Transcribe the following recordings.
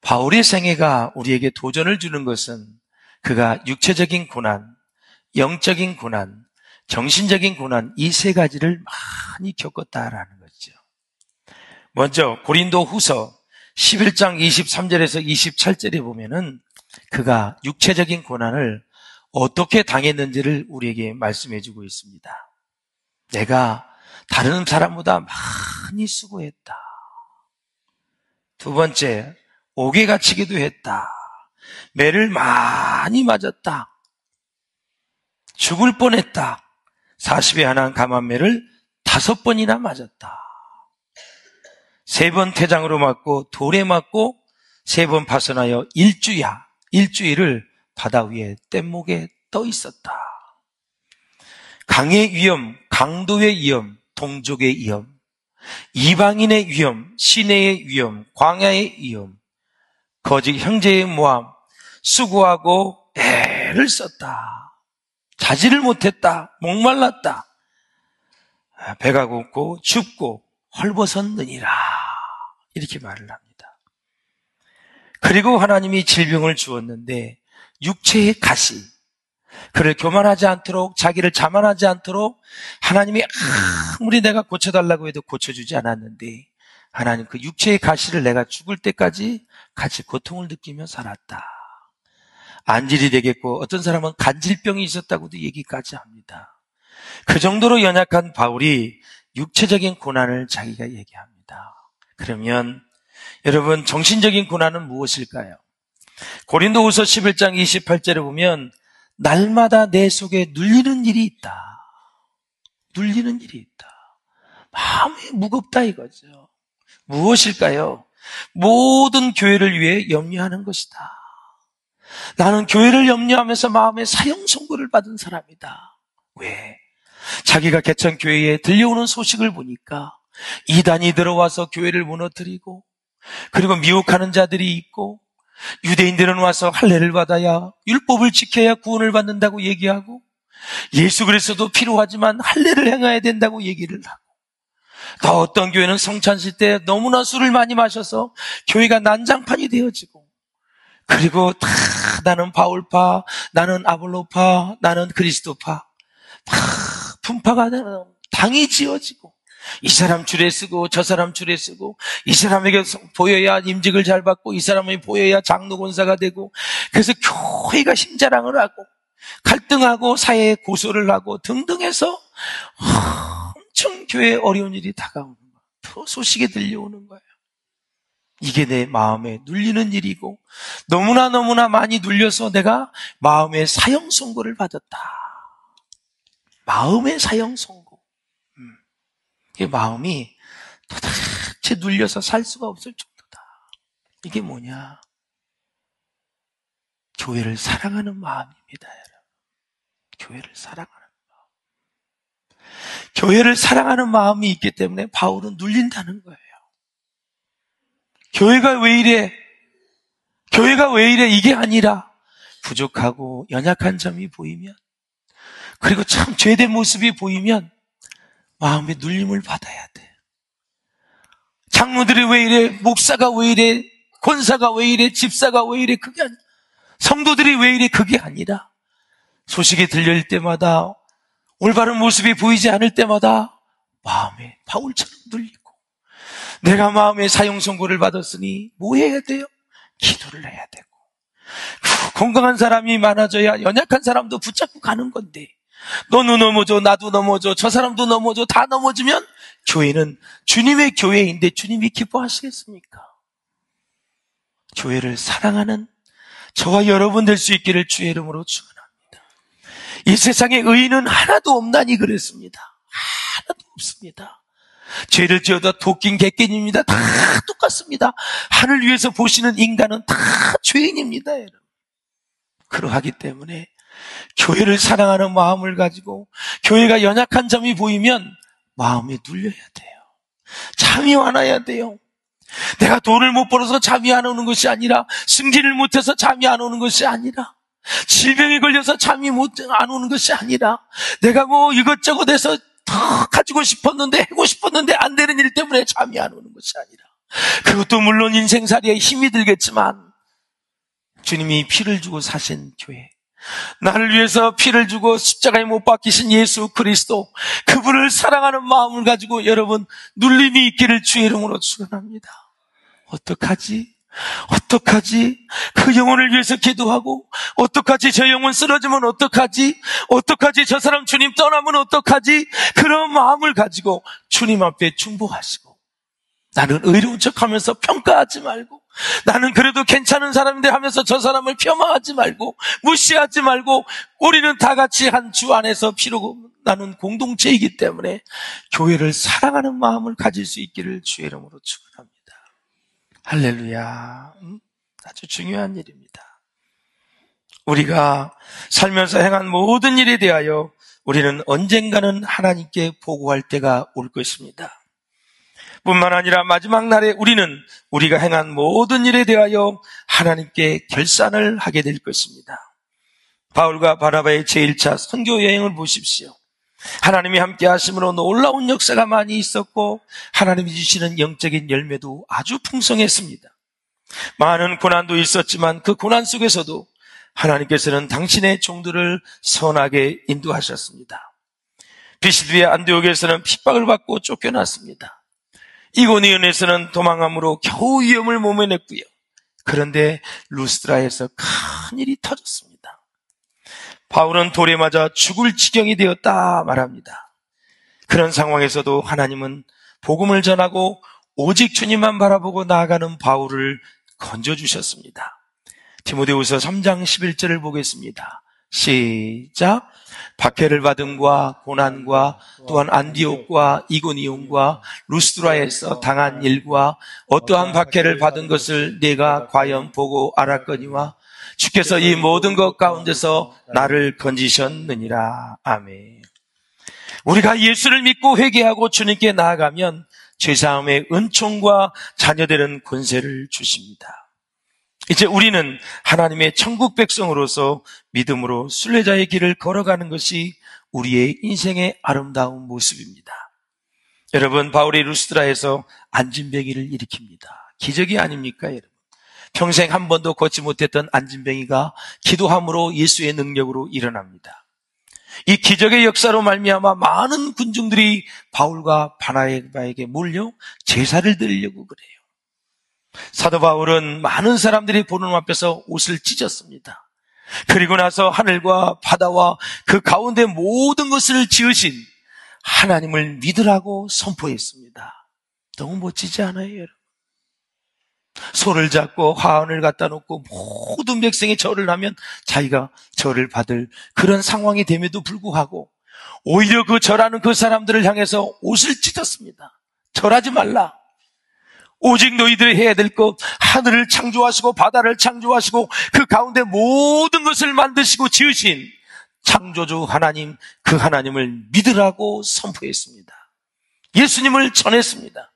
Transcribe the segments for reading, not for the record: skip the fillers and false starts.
바울의 생애가 우리에게 도전을 주는 것은 그가 육체적인 고난, 영적인 고난, 정신적인 고난 이 세 가지를 많이 겪었다라는 거죠. 먼저 고린도 후서 11장 23절에서 27절에 보면은 그가 육체적인 고난을 어떻게 당했는지를 우리에게 말씀해 주고 있습니다. 내가 다른 사람보다 많이 수고했다. 두 번째, 옥에 갇히기도 했다. 매를 많이 맞았다. 죽을 뻔했다. 40에 하나 감한매를 5번이나 맞았다. 3번 태장으로 맞고 돌에 맞고 3번 파손하여 일주일을 바다 위에 뗏목에 떠 있었다. 강의 위험, 강도의 위험, 동족의 위험, 이방인의 위험, 시내의 위험, 광야의 위험, 거짓 형제의 모함, 수고하고 애를 썼다. 자지를 못했다. 목말랐다. 배가 고프고 춥고 헐벗었느니라. 이렇게 말을 합니다. 그리고 하나님이 질병을 주었는데 육체의 가시, 그를 교만하지 않도록, 자기를 자만하지 않도록 하나님이 아무리 내가 고쳐달라고 해도 고쳐주지 않았는데 하나님 그 육체의 가시를 내가 죽을 때까지 같이 고통을 느끼며 살았다. 안질이 되겠고 어떤 사람은 간질병이 있었다고도 얘기까지 합니다. 그 정도로 연약한 바울이 육체적인 고난을 자기가 얘기합니다. 그러면 여러분, 정신적인 고난은 무엇일까요? 고린도후서 11장 28절에 보면 날마다 내 속에 눌리는 일이 있다. 눌리는 일이 있다. 마음이 무겁다 이거죠. 무엇일까요? 모든 교회를 위해 염려하는 것이다. 나는 교회를 염려하면서 마음에 사형 선고를 받은 사람이다. 왜? 자기가 개천교회에 들려오는 소식을 보니까 이단이 들어와서 교회를 무너뜨리고, 그리고 미혹하는 자들이 있고, 유대인들은 와서 할례를 받아야, 율법을 지켜야 구원을 받는다고 얘기하고, 예수 그리스도도 필요하지만 할례를 행해야 된다고 얘기를 하고, 또 어떤 교회는 성찬식 때 너무나 술을 많이 마셔서 교회가 난장판이 되어지고, 그리고 다 나는 바울파, 나는 아볼로파, 나는 그리스도파, 다 분파가 당이 지어지고, 이 사람 줄에 쓰고 저 사람 줄에 쓰고, 이 사람에게 보여야 임직을 잘 받고 이 사람이 보여야 장로 권사가 되고, 그래서 교회가 힘자랑을 하고 갈등하고 사회에 고소를 하고 등등 해서 엄청 교회에 어려운 일이 다가오는 거예요. 소식이 들려오는 거예요. 이게 내 마음에 눌리는 일이고, 너무나 많이 눌려서 내가 마음의 사형 선고를 받았다. 마음의 사형 선고. 이 마음이 도대체 눌려서 살 수가 없을 정도다. 이게 뭐냐? 교회를 사랑하는 마음입니다, 여러분. 교회를 사랑하는 마음. 교회를 사랑하는 마음이 있기 때문에 바울은 눌린다는 거예요. 교회가 왜 이래? 교회가 왜 이래? 이게 아니라 부족하고 연약한 점이 보이면, 그리고 참 죄된 모습이 보이면 마음의 눌림을 받아야 돼. 장로들이 왜 이래? 목사가 왜 이래? 권사가 왜 이래? 집사가 왜 이래? 그게 아니라, 성도들이 왜 이래? 그게 아니라, 소식이 들릴 때마다, 올바른 모습이 보이지 않을 때마다 마음에 바울처럼 눌리고, 내가 마음의 사형 선고를 받았으니 뭐 해야 돼요? 기도를 해야 되고, 건강한 사람이 많아져야 연약한 사람도 붙잡고 가는 건데, 너도 넘어져, 나도 넘어져, 저 사람도 넘어져, 다 넘어지면 교회는 주님의 교회인데 주님이 기뻐하시겠습니까? 교회를 사랑하는 저와 여러분 될 수 있기를 주의 이름으로 축원합니다. 이 세상에 의인은 하나도 없나니 그랬습니다. 하나도 없습니다. 죄를 지어도 도끼인 객견입니다. 다 똑같습니다. 하늘 위에서 보시는 인간은 다 죄인입니다, 여러분. 그러하기 때문에 교회를 사랑하는 마음을 가지고 교회가 연약한 점이 보이면 마음에 눌려야 돼요. 잠이 안 와야 돼요. 내가 돈을 못 벌어서 잠이 안 오는 것이 아니라, 승진을 못해서 잠이 안 오는 것이 아니라, 질병에 걸려서 잠이 안 오는 것이 아니라, 내가 뭐 이것저것 해서 더 가지고 싶었는데, 하고 싶었는데 안 되는 일 때문에 잠이 안 오는 것이 아니라, 그것도 물론 인생살이에 힘이 들겠지만 주님이 피를 주고 사신 교회, 나를 위해서 피를 주고 십자가에 못 박히신 예수 그리스도, 그분을 사랑하는 마음을 가지고 여러분 눌림이 있기를 주의 이름으로 축원합니다. 어떡하지? 어떡하지? 그 영혼을 위해서 기도하고, 어떡하지? 저 영혼 쓰러지면 어떡하지? 어떡하지? 저 사람 주님 떠나면 어떡하지? 그런 마음을 가지고 주님 앞에 중보하시고, 나는 의로운 척하면서 평가하지 말고, 나는 그래도 괜찮은 사람인데 하면서 저 사람을 폄하하지 말고, 무시하지 말고, 우리는 다 같이 한 주 안에서 피로 나눈 공동체이기 때문에 교회를 사랑하는 마음을 가질 수 있기를 주의 이름으로 축원합니다. 할렐루야. 아주 중요한 일입니다. 우리가 살면서 행한 모든 일에 대하여 우리는 언젠가는 하나님께 보고할 때가 올 것입니다. 뿐만 아니라 마지막 날에 우리는 우리가 행한 모든 일에 대하여 하나님께 결산을 하게 될 것입니다. 바울과 바나바의 제1차 선교 여행을 보십시오. 하나님이 함께 하심으로 놀라운 역사가 많이 있었고 하나님이 주시는 영적인 열매도 아주 풍성했습니다. 많은 고난도 있었지만 그 고난 속에서도 하나님께서는 당신의 종들을 선하게 인도하셨습니다. 비시드의 안디옥에서는 핍박을 받고 쫓겨났습니다. 이고니온에서는 도망함으로 겨우 위험을 모면했고요. 그런데 루스드라에서 큰 일이 터졌습니다. 바울은 돌에 맞아 죽을 지경이 되었다 말합니다. 그런 상황에서도 하나님은 복음을 전하고 오직 주님만 바라보고 나아가는 바울을 건져주셨습니다. 디모데후서 3장 11절을 보겠습니다. 시작. 박해를 받음과 고난과 또한 안디옥과 이고니온과 루스드라에서 당한 일과 어떠한 박해를 받은 것을 내가 과연 보고 알았거니와 주께서 이 모든 것 가운데서 나를 건지셨느니라. 아멘. 우리가 예수를 믿고 회개하고 주님께 나아가면 죄사함의 은총과 자녀되는 권세를 주십니다. 이제 우리는 하나님의 천국 백성으로서 믿음으로 순례자의 길을 걸어가는 것이 우리의 인생의 아름다운 모습입니다. 여러분, 바울이 루스드라에서 안진뱅이를 일으킵니다. 기적이 아닙니까, 여러분? 평생 한 번도 걷지 못했던 안진뱅이가 기도함으로 예수의 능력으로 일어납니다. 이 기적의 역사로 말미암아 많은 군중들이 바울과 바나바에게 몰려 제사를 드리려고 그래요. 사도 바울은 많은 사람들이 보는 앞에서 옷을 찢었습니다. 그리고 나서 하늘과 바다와 그 가운데 모든 것을 지으신 하나님을 믿으라고 선포했습니다. 너무 멋지지 않아요, 여러분? 손을 잡고 화환을 갖다 놓고 모든 백성이 절을 하면 자기가 절을 받을 그런 상황이 됨에도 불구하고 오히려 그 절하는 그 사람들을 향해서 옷을 찢었습니다. 절하지 말라. 오직 너희들이 해야 될 것, 하늘을 창조하시고 바다를 창조하시고 그 가운데 모든 것을 만드시고 지으신 창조주 하나님, 그 하나님을 믿으라고 선포했습니다. 예수님을 전했습니다.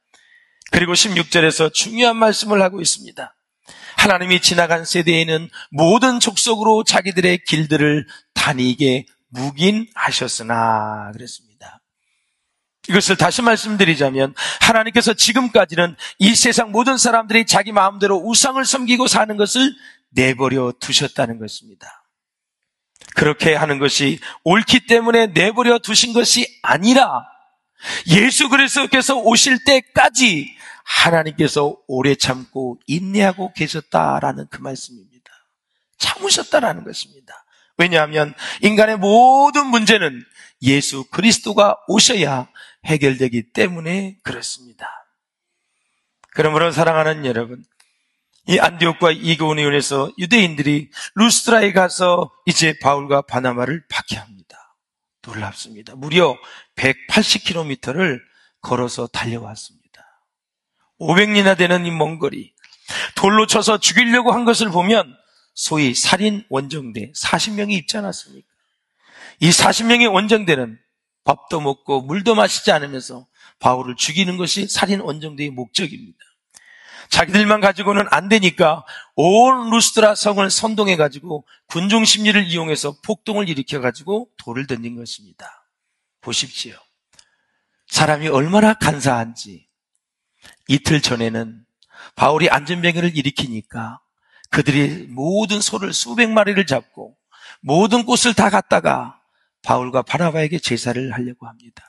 그리고 16절에서 중요한 말씀을 하고 있습니다. 하나님이 지나간 세대에는 모든 족속으로 자기들의 길들을 다니게 묵인하셨으나 그랬습니다. 이것을 다시 말씀드리자면 하나님께서 지금까지는 이 세상 모든 사람들이 자기 마음대로 우상을 섬기고 사는 것을 내버려 두셨다는 것입니다. 그렇게 하는 것이 옳기 때문에 내버려 두신 것이 아니라 예수 그리스도께서 오실 때까지 하나님께서 오래 참고 인내하고 계셨다라는 그 말씀입니다. 참으셨다라는 것입니다. 왜냐하면 인간의 모든 문제는 예수 그리스도가 오셔야 해결되기 때문에 그렇습니다. 그러므로 사랑하는 여러분, 이 안디옥과 이고니온에서 유대인들이 루스드라에 가서 이제 바울과 바나바를 박해합니다. 놀랍습니다. 무려 180km를 걸어서 달려왔습니다. 500리나 되는 이 먼 거리, 돌로 쳐서 죽이려고 한 것을 보면 소위 살인 원정대 40명이 있지 않았습니까? 이 40명의 원정대는 밥도 먹고 물도 마시지 않으면서 바울을 죽이는 것이 살인 원정대의 목적입니다. 자기들만 가지고는 안 되니까 온 루스드라 성을 선동해가지고 군중 심리를 이용해서 폭동을 일으켜가지고 돌을 던진 것입니다. 보십시오. 사람이 얼마나 간사한지. 이틀 전에는 바울이 안전병기를 일으키니까 그들이 모든 소를 수백 마리를 잡고 모든 꽃을 다 갖다가 바울과 바나바에게 제사를 하려고 합니다.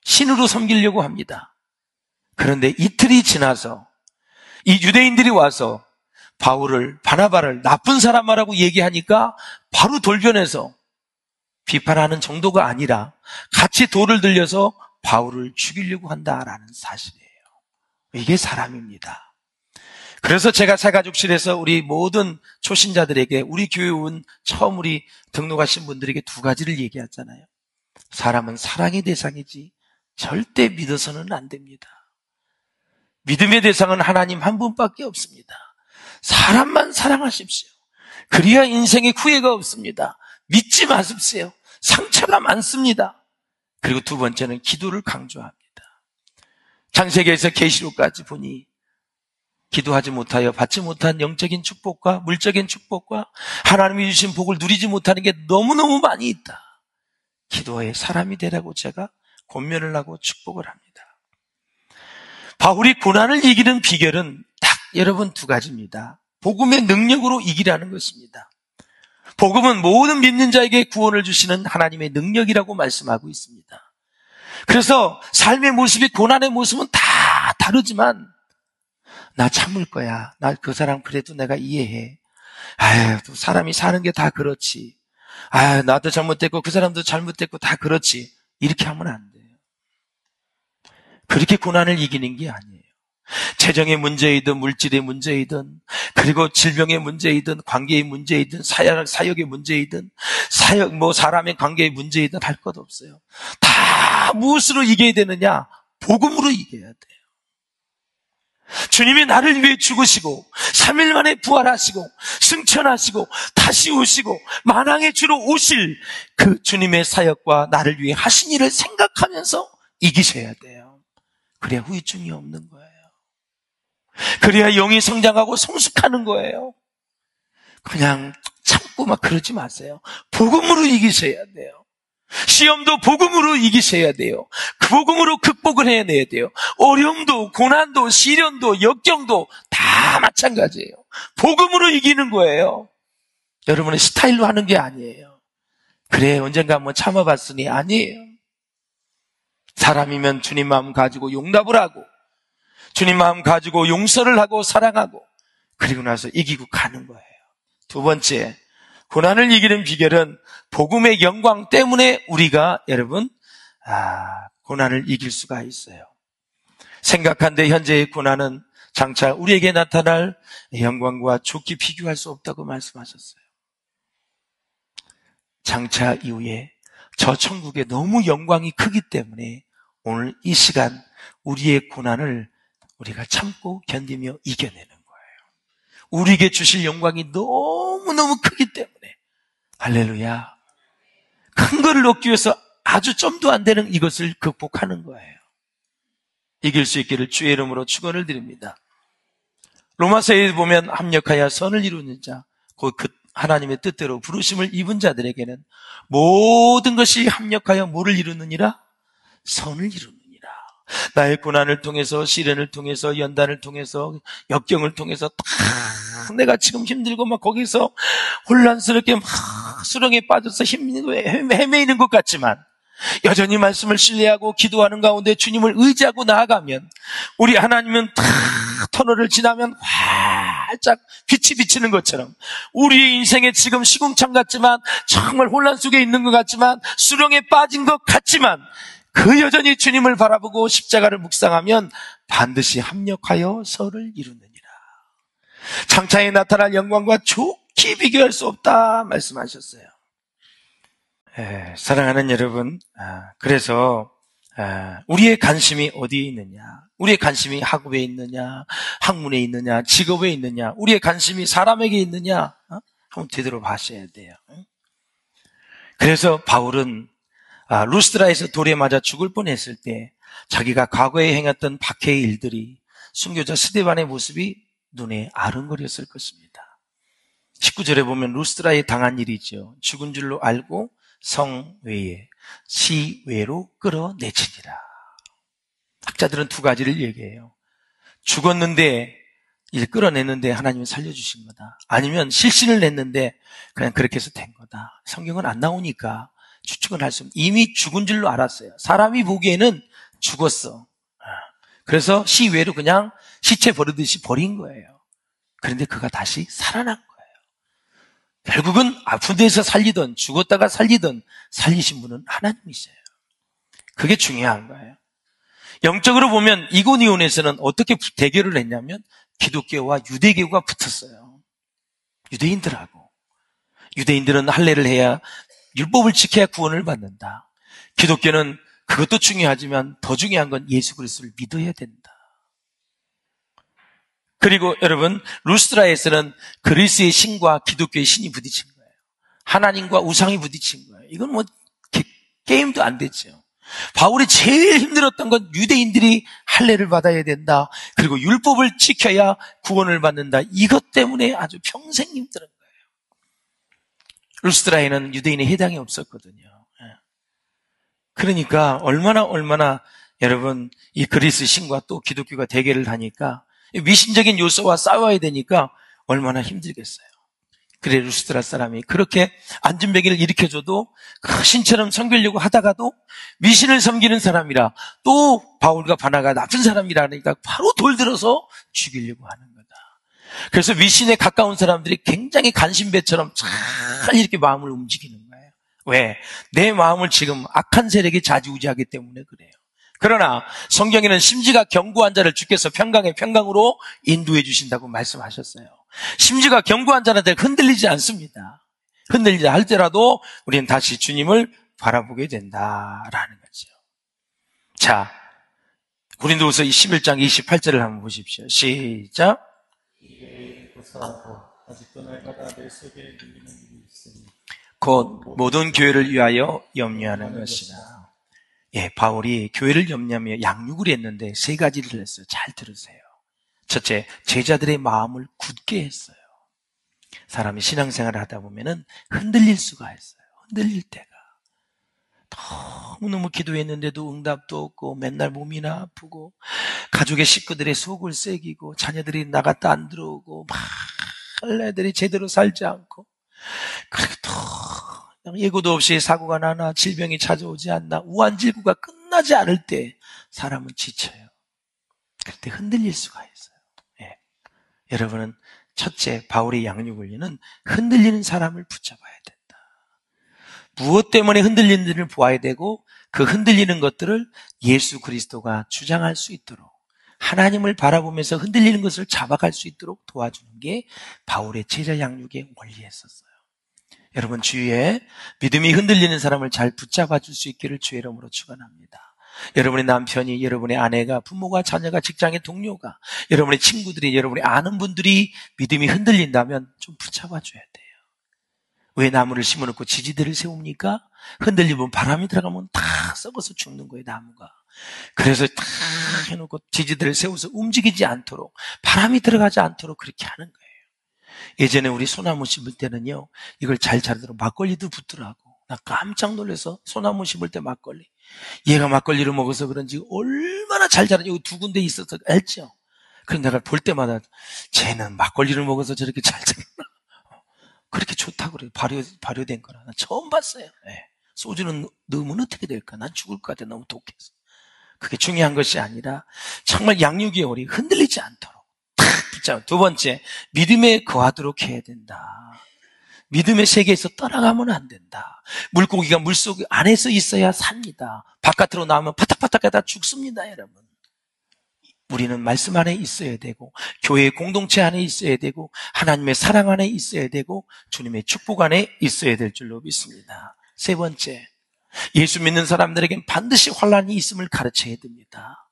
신으로 섬기려고 합니다. 그런데 이틀이 지나서 이 유대인들이 와서 바울을, 바나바를 나쁜 사람이라고 얘기하니까 바로 돌변해서 비판하는 정도가 아니라 같이 돌을 들려서 바울을 죽이려고 한다라는 사실이에요. 이게 사람입니다. 그래서 제가 새가족실에서 우리 모든 초신자들에게, 우리 교회 온 처음 우리 등록하신 분들에게 두 가지를 얘기하잖아요. 사람은 사랑의 대상이지 절대 믿어서는 안 됩니다. 믿음의 대상은 하나님 한 분밖에 없습니다. 사람만 사랑하십시오. 그래야 인생에 후회가 없습니다. 믿지 마십시오. 상처가 많습니다. 그리고 두 번째는 기도를 강조합니다. 창세기에서 계시록까지 보니 기도하지 못하여 받지 못한 영적인 축복과 물적인 축복과 하나님이 주신 복을 누리지 못하는 게 너무너무 많이 있다. 기도의 사람이 되라고 제가 권면을 하고 축복을 합니다. 바울이 고난을 이기는 비결은 딱 여러분 두 가지입니다. 복음의 능력으로 이기라는 것입니다. 복음은 모든 믿는 자에게 구원을 주시는 하나님의 능력이라고 말씀하고 있습니다. 그래서 삶의 모습이, 고난의 모습은 다 다르지만 나 참을 거야. 나 그 사람 그래도 내가 이해해. 아유, 또 사람이 사는 게 다 그렇지. 아유, 나도 잘못됐고 그 사람도 잘못됐고 다 그렇지. 이렇게 하면 안 돼요. 그렇게 고난을 이기는 게 아니에요. 재정의 문제이든 물질의 문제이든 그리고 질병의 문제이든 관계의 문제이든 사역의 문제이든 사람의 관계의 문제이든 할 것 없어요. 다 무엇으로 이겨야 되느냐? 복음으로 이겨야 돼요. 주님이 나를 위해 죽으시고 3일 만에 부활하시고 승천하시고 다시 오시고 만왕의 주로 오실 그 주님의 사역과 나를 위해 하신 일을 생각하면서 이기셔야 돼요. 그래야 후유증이 없는 거예요. 그래야 영이 성장하고 성숙하는 거예요. 그냥 참고 막 그러지 마세요. 복음으로 이기셔야 돼요. 시험도 복음으로 이기셔야 돼요. 그 복음으로 극복을 해내야 돼요. 어려움도 고난도 시련도 역경도 다 마찬가지예요. 복음으로 이기는 거예요. 여러분의 스타일로 하는 게 아니에요. 그래 언젠가 한번 참아봤으니 아니에요. 사람이면 주님 마음 가지고 용납을 하고 주님 마음 가지고 용서를 하고 사랑하고 그리고 나서 이기고 가는 거예요. 두 번째, 고난을 이기는 비결은 복음의 영광 때문에 우리가 여러분 고난을 이길 수가 있어요. 생각한데 현재의 고난은 장차 우리에게 나타날 영광과 좋게 비교할 수 없다고 말씀하셨어요. 장차 이후에 저 천국에 너무 영광이 크기 때문에 오늘 이 시간 우리의 고난을 우리가 참고 견디며 이겨내는 거예요. 우리에게 주실 영광이 너무너무 크기 때문에 할렐루야. 큰 거를 얻기 위해서 아주 점도 안 되는 이것을 극복하는 거예요. 이길 수 있기를 주의 이름으로 축원을 드립니다. 로마서에 보면 합력하여 선을 이루는 자, 곧 그 하나님의 뜻대로 부르심을 입은 자들에게는 모든 것이 합력하여 뭐를 이루느니라? 선을 이루느니라. 나의 고난을 통해서 시련을 통해서 연단을 통해서 역경을 통해서 딱 내가 지금 힘들고 막 거기서 혼란스럽게 막 수렁에 빠져서 헤매이는 것 같지만 여전히 말씀을 신뢰하고 기도하는 가운데 주님을 의지하고 나아가면 우리 하나님은 다 터널을 지나면 활짝 빛이 비치는 것처럼 우리의 인생에 지금 시궁창 같지만 정말 혼란 속에 있는 것 같지만 수렁에 빠진 것 같지만 그 여전히 주님을 바라보고 십자가를 묵상하면 반드시 합력하여 선을 이루느니라. 장차에 나타날 영광과 좋게 비교할 수 없다 말씀하셨어요. 사랑하는 여러분, 그래서 우리의 관심이 어디에 있느냐? 우리의 관심이 학업에 있느냐? 학문에 있느냐? 직업에 있느냐? 우리의 관심이 사람에게 있느냐? 한번 되돌아봐셔야 돼요. 그래서 바울은 루스드라에서 돌에 맞아 죽을 뻔했을 때 자기가 과거에 행했던 박해의 일들이 순교자 스데반의 모습이 눈에 아른거렸을 것입니다. 19절에 보면 루스드라에 당한 일이죠. 죽은 줄로 알고 성외에 시외로 끌어내치니라. 학자들은 두 가지를 얘기해요. 죽었는데 일 끌어냈는데 하나님은 살려주신 거다. 아니면 실신을 냈는데 그냥 그렇게 해서 된 거다. 성경은 안 나오니까 추측은 할 수 없는, 이미 죽은 줄로 알았어요. 사람이 보기에는 죽었어. 그래서 시외로 그냥 시체 버리듯이 버린 거예요. 그런데 그가 다시 살아난 거예요. 결국은 아픈 데서 살리든 죽었다가 살리든 살리신 분은 하나님이세요. 그게 중요한 거예요. 영적으로 보면 이고니온에서는 어떻게 대결을 했냐면 기독교와 유대교가 붙었어요. 유대인들하고. 유대인들은 할례를 해야, 율법을 지켜야 구원을 받는다. 기독교는 그것도 중요하지만 더 중요한 건 예수 그리스도를 믿어야 된다. 그리고 여러분, 루스드라에서는 그리스의 신과 기독교의 신이 부딪힌 거예요. 하나님과 우상이 부딪힌 거예요. 이건 뭐 게임도 안 됐죠. 바울이 제일 힘들었던 건 유대인들이 할례를 받아야 된다. 그리고 율법을 지켜야 구원을 받는다. 이것 때문에 아주 평생 힘들은 거예요. 루스드라에는 유대인의 해당이 없었거든요. 그러니까 얼마나 여러분 이 그리스 신과 또 기독교가 대결을 하니까 미신적인 요소와 싸워야 되니까 얼마나 힘들겠어요. 그래 루스드라 사람이 그렇게 안전병기를 일으켜줘도 그 신처럼 섬기려고 하다가도 미신을 섬기는 사람이라, 또 바울과 바나가 나쁜 사람이라니까 바로 돌 들어서 죽이려고 하는 거다. 그래서 미신에 가까운 사람들이 굉장히 간신배처럼 잘 이렇게 마음을 움직이는 거예요. 왜? 내 마음을 지금 악한 세력이 좌지우지하기 때문에 그래요. 그러나 성경에는 심지가 견고한 자를 주께서 평강의 평강으로 인도해 주신다고 말씀하셨어요. 심지가 견고한 자한테 흔들리지 않습니다. 흔들리지 할지라도 우리는 다시 주님을 바라보게 된다라는 거죠. 자, 고린도후서 11장 28절을 한번 보십시오. 시작. 곧 모든 교회를 위하여 염려하는 것이다. 예, 바울이 교회를 염려하며 양육을 했는데 세 가지를 했어요. 잘 들으세요. 첫째, 제자들의 마음을 굳게 했어요. 사람이 신앙생활을 하다 보면은 흔들릴 수가 있어요. 흔들릴 때가. 너무너무 기도했는데도 응답도 없고 맨날 몸이나 아프고 가족의 식구들의 속을 새기고 자녀들이 나갔다 안 들어오고 막 애들이 제대로 살지 않고, 그리고 또 예고도 없이 사고가 나나 질병이 찾아오지 않나 우환질구가 끝나지 않을 때 사람은 지쳐요. 그때 흔들릴 수가 있어요. 예. 여러분은 첫째, 바울의 양육을위는 흔들리는 사람을 붙잡아야 된다. 무엇 때문에 흔들리는지를 보아야 되고 그 흔들리는 것들을 예수 그리스도가 주장할 수 있도록, 하나님을 바라보면서 흔들리는 것을 잡아갈 수 있도록 도와주는 게 바울의 제자 양육의 원리였었어요. 여러분 주위에 믿음이 흔들리는 사람을 잘 붙잡아 줄 수 있기를 주의 이름으로 축원합니다. 여러분의 남편이, 여러분의 아내가, 부모가, 자녀가, 직장의 동료가, 여러분의 친구들이, 여러분의 아는 분들이 믿음이 흔들린다면 좀 붙잡아 줘야 돼요. 왜 나무를 심어놓고 지지대를 세웁니까? 흔들리면 바람이 들어가면 다 썩어서 죽는 거예요, 나무가. 그래서 다 해놓고 지지대를 세워서 움직이지 않도록, 바람이 들어가지 않도록 그렇게 하는 거예요. 예전에 우리 소나무 심을 때는요, 이걸 잘 자르도록 막걸리도 붓더라고. 나 깜짝 놀라서 소나무 심을 때 막걸리. 얘가 막걸리를 먹어서 그런지 얼마나 잘 자라는지 여기 두 군데 있어서 알죠? 그래서 내가 볼 때마다 쟤는 막걸리를 먹어서 저렇게 잘 자라나? 그렇게 좋다고 그래요. 발효된 거라. 난 처음 봤어요. 네. 소주는 넣으면 어떻게 될까? 난 죽을 것 같아. 너무 독해서. 그게 중요한 것이 아니라 정말 양육의 오리 흔들리지 않도록 탁 붙잡아. 두 번째, 믿음에 거하도록 해야 된다. 믿음의 세계에서 떠나가면 안 된다. 물고기가 물속 안에서 있어야 삽니다. 바깥으로 나오면 파닥파닥 하다 죽습니다, 여러분. 우리는 말씀 안에 있어야 되고, 교회의 공동체 안에 있어야 되고, 하나님의 사랑 안에 있어야 되고, 주님의 축복 안에 있어야 될 줄로 믿습니다. 세 번째, 예수 믿는 사람들에겐 반드시 환난이 있음을 가르쳐야 됩니다.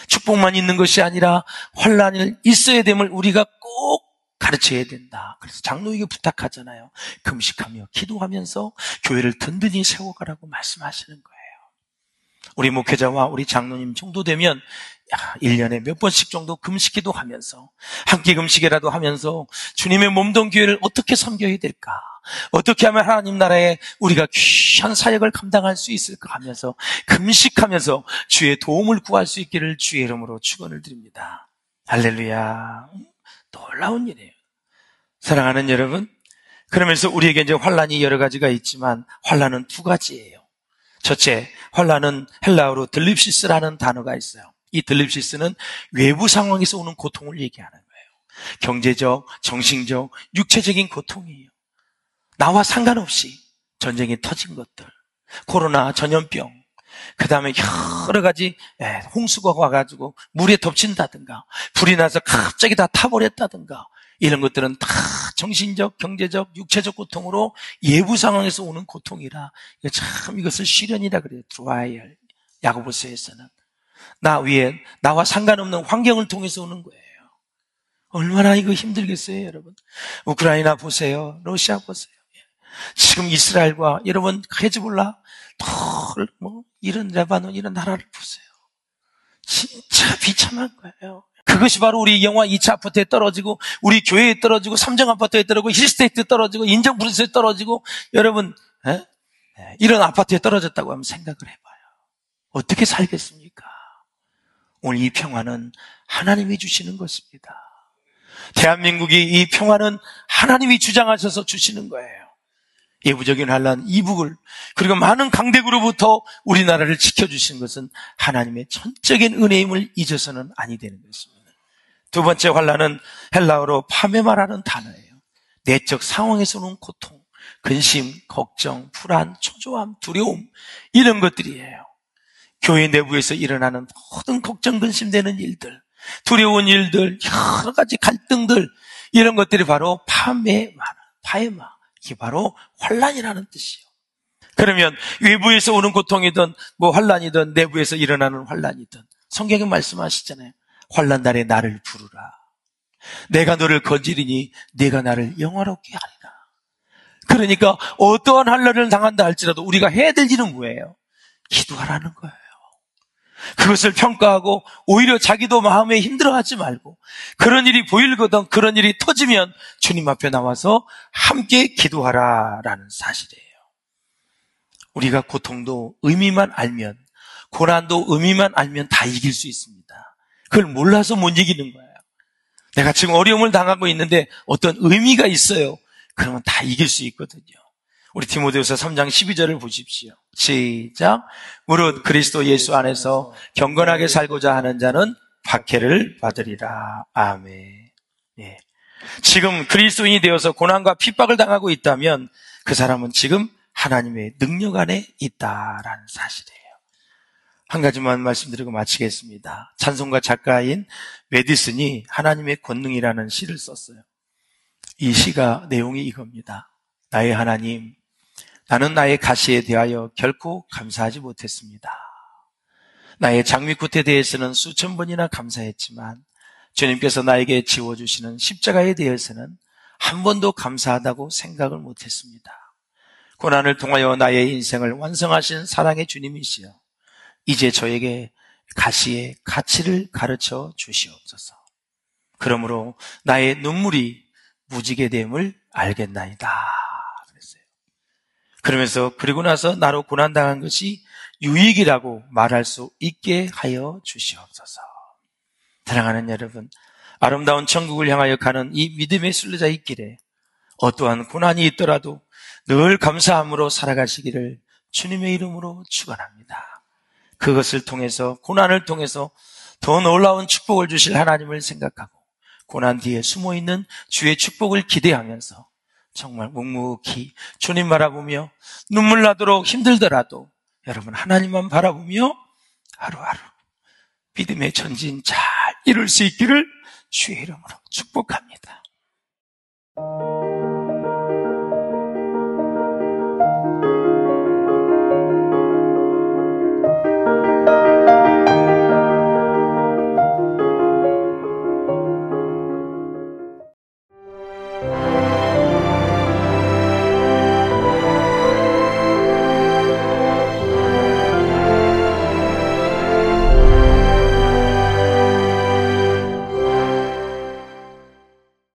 축복만 있는 것이 아니라 환난이 있어야 됨을 우리가 꼭 가르쳐야 된다. 그래서 장로에게 부탁하잖아요. 금식하며 기도하면서 교회를 든든히 세워가라고 말씀하시는 거예요. 우리 목회자와 우리 장로님 정도 되면 1년에 몇 번씩 정도 금식기도 하면서 한 끼 금식이라도 하면서 주님의 몸된 교회를 어떻게 섬겨야 될까? 어떻게 하면 하나님 나라에 우리가 귀한 사역을 감당할 수 있을까 하면서 금식하면서 주의 도움을 구할 수 있기를 주의 이름으로 축원을 드립니다. 할렐루야. 놀라운 일이에요. 사랑하는 여러분, 그러면서 우리에게 이제 환난이 여러 가지가 있지만 환난은 두 가지예요. 첫째, 환난은 헬라어로 들립시스라는 단어가 있어요. 이 들립시스는 외부 상황에서 오는 고통을 얘기하는 거예요. 경제적, 정신적, 육체적인 고통이에요. 나와 상관없이 전쟁이 터진 것들, 코로나, 전염병, 그 다음에 여러 가지 홍수가 와가지고 물에 덮친다든가 불이 나서 갑자기 다 타버렸다든가 이런 것들은 다 정신적, 경제적, 육체적 고통으로 예부 상황에서 오는 고통이라 참 이것을 시련이라 그래요. 트라이얼. 야고보서에서는 나와 상관없는 환경을 통해서 오는 거예요. 얼마나 이거 힘들겠어요, 여러분. 우크라이나 보세요. 러시아 보세요. 지금 이스라엘과 여러분 헤즈볼라 이런 레바논 이런 나라를 보세요. 진짜 비참한 거예요. 그것이 바로 우리 영화 2차 아파트에 떨어지고 우리 교회에 떨어지고 삼정 아파트에 떨어지고 힐스테이트에 떨어지고 인정 브루스에 떨어지고 여러분 이런 아파트에 떨어졌다고 하면 생각을 해봐요. 어떻게 살겠습니까? 오늘 이 평화는 하나님이 주시는 것입니다. 대한민국이 이 평화는 하나님이 주장하셔서 주시는 거예요. 예부적인 환난, 이북을 그리고 많은 강대국으로부터 우리나라를 지켜주신 것은 하나님의 전적인 은혜임을 잊어서는 아니 되는 것입니다. 두 번째 환난은 헬라어로 파메마라는 단어예요. 내적 상황에서 오는 고통, 근심, 걱정, 불안, 초조함, 두려움 이런 것들이에요. 교회 내부에서 일어나는 모든 걱정, 근심되는 일들, 두려운 일들, 여러 가지 갈등들 이런 것들이 바로 파메마. 이게 바로 환난이라는 뜻이에요. 그러면 외부에서 오는 고통이든 환난이든 내부에서 일어나는 환난이든 성경에 말씀하시잖아요. 환난 날에 나를 부르라. 내가 너를 건지리니 내가 나를 영화롭게 하리라. 그러니까 어떠한 환난을 당한다 할지라도 우리가 해야 될 일은 뭐예요? 기도하라는 거예요. 그것을 평가하고 오히려 자기도 마음에 힘들어하지 말고 그런 일이 보이거든 그런 일이 터지면 주님 앞에 나와서 함께 기도하라라는 사실이에요. 우리가 고통도 의미만 알면 고난도 의미만 알면 다 이길 수 있습니다. 그걸 몰라서 못 이기는 거예요. 내가 지금 어려움을 당하고 있는데 어떤 의미가 있어요. 그러면 다 이길 수 있거든요. 우리 디모데후서 3장 12절을 보십시오. 시작. 무릇 그리스도 예수 안에서 경건하게 살고자 하는 자는 박해를 받으리라. 아멘. 예. 지금 그리스도인이 되어서 고난과 핍박을 당하고 있다면 그 사람은 지금 하나님의 능력 안에 있다라는 사실이에요. 한 가지만 말씀드리고 마치겠습니다. 찬송가 작가인 메디슨이 하나님의 권능이라는 시를 썼어요. 이 시가 내용이 이겁니다. 나의 하나님, 나는 나의 가시에 대하여 결코 감사하지 못했습니다. 나의 장미꽃에 대해서는 수천 번이나 감사했지만 주님께서 나에게 지워주시는 십자가에 대해서는 한 번도 감사하다고 생각을 못했습니다. 고난을 통하여 나의 인생을 완성하신 사랑의 주님이시여, 이제 저에게 가시의 가치를 가르쳐 주시옵소서. 그러므로 나의 눈물이 무지개 됨을 알겠나이다. 그랬어요. 그러면서 그리고 나서 나로 고난당한 것이 유익이라고 말할 수 있게 하여 주시옵소서. 사랑하는 여러분, 아름다운 천국을 향하여 가는 이 믿음의 순례자의 길에 어떠한 고난이 있더라도 늘 감사함으로 살아가시기를 주님의 이름으로 축원합니다. 그것을 통해서, 고난을 통해서 더 놀라운 축복을 주실 하나님을 생각하고 고난 뒤에 숨어있는 주의 축복을 기대하면서 정말 묵묵히 주님 바라보며 눈물 나도록 힘들더라도 여러분 하나님만 바라보며 하루하루 믿음의 전진 잘 이룰 수 있기를 주의 이름으로 축복합니다.